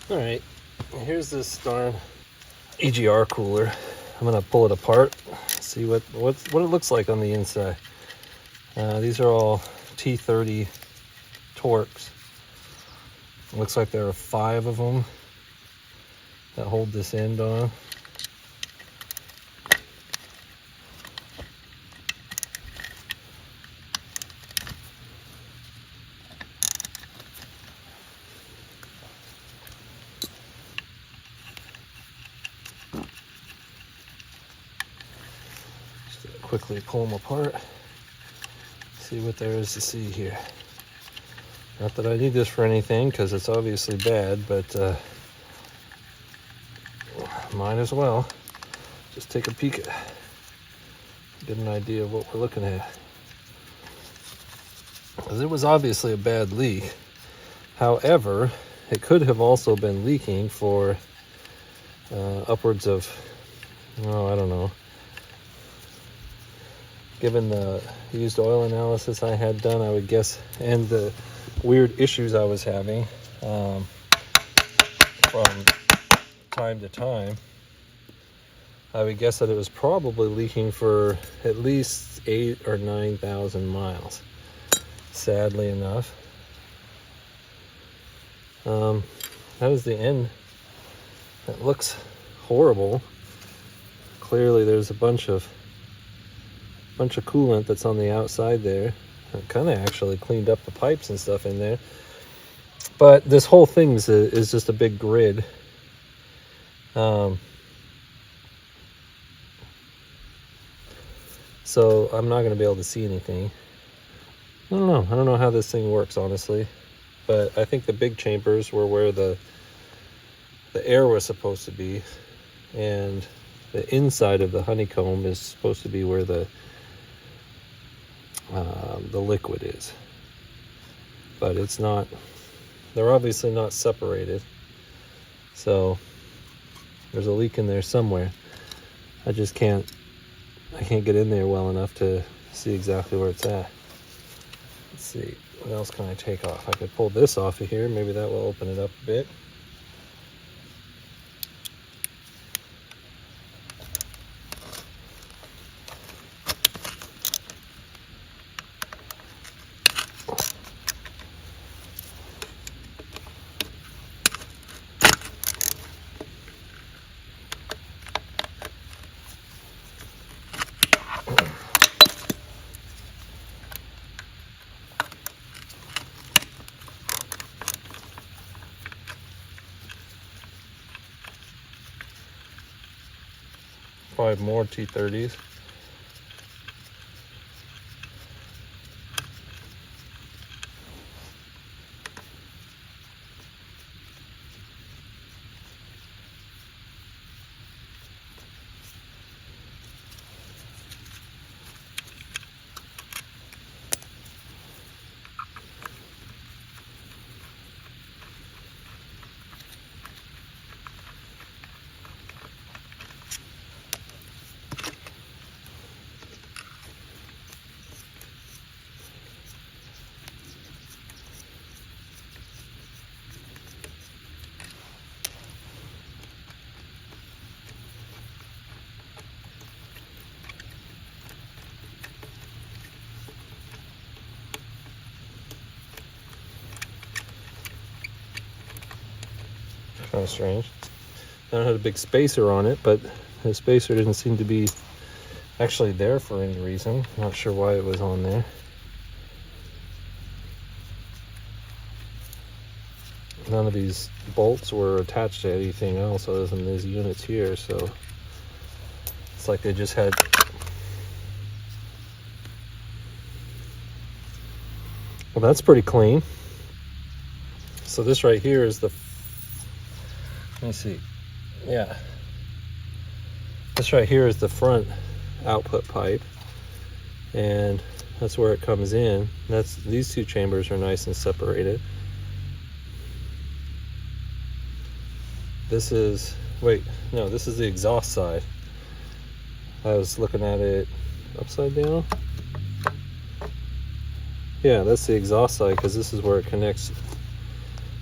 All right, here's this darn EGR cooler. I'm gonna pull it apart, see what it looks like on the inside. These are all T30 Torx. It looks like there are 5 of them that hold this end on. Just quickly pull them apart, see what there is to see here. Not that I need this for anything, because it's obviously bad, but might as well just take a peek at, get an idea of what we're looking at. Because it was obviously a bad leak. However, it could have also been leaking for upwards of, oh, I don't know. Given the used oil analysis I had done, I would guess, and the weird issues I was having from time to time, I would guess that it was probably leaking for at least 8,000 or 9,000 miles. Sadly enough, that is the end. It looks horrible. Clearly, there's a bunch of coolant that's on the outside there. I kind of actually cleaned up the pipes and stuff in there, but this whole thing is just a big grid. So I'm not going to be able to see anything. I don't know how this thing works, honestly, but I think the big chambers were where the air was supposed to be, and the inside of the honeycomb is supposed to be where the liquid is, but it's not. They're obviously not separated, so there's a leak in there somewhere. I can't get in there well enough to see exactly where it's at. Let's see, what else can I take off? I could pull this off of here, maybe that will open it up a bit. Five more T30s. Kind of strange. Now it had a big spacer on it, but the spacer didn't seem to be actually there for any reason. Not sure why it was on there. None of these bolts were attached to anything else other than these units here, so it's like they just had. Well, that's pretty clean. So this right here is the, let me see, yeah, this right here is the front output pipe, and that's where it comes in. These two chambers are nice and separated. This is, wait, no, this is the exhaust side. I was looking at it upside down. Yeah, that's the exhaust side, because this is where it connects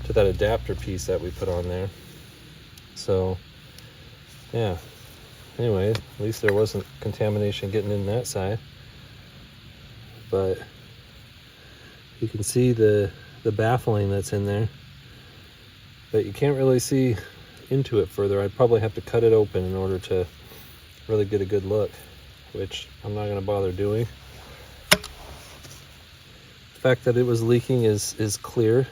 to that adapter piece that we put on there. So yeah, anyway, at least there wasn't contamination getting in that side. But you can see the baffling that's in there, but you can't really see into it further. I'd probably have to cut it open in order to really get a good look, which I'm not going to bother doing. The fact that it was leaking is clear.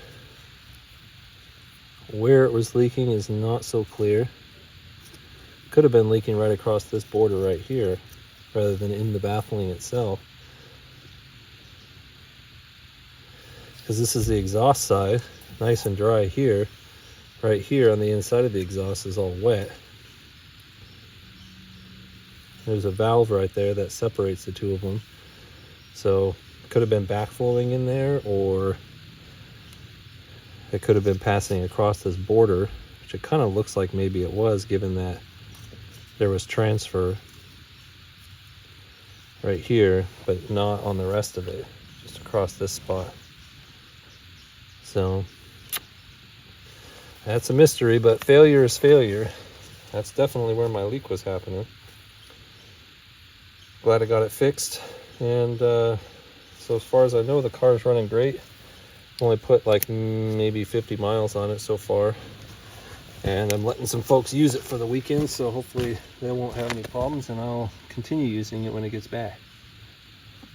Where it was leaking is not so clear. Could have been leaking right across this border right here rather than in the baffling itself, because this is the exhaust side, nice and dry here. Right here on the inside of the exhaust is all wet. There's a valve right there that separates the two of them. So it could have been backflowing in there, or it could have been passing across this border, which it kind of looks like maybe it was, given that there was transfer right here, but not on the rest of it, just across this spot. So that's a mystery, but failure is failure. That's definitely where my leak was happening. Glad I got it fixed. And so as far as I know, the car's running great. Only put like maybe 50 miles on it so far. And I'm letting some folks use it for the weekend, so hopefully they won't have any problems, and I'll continue using it when it gets back.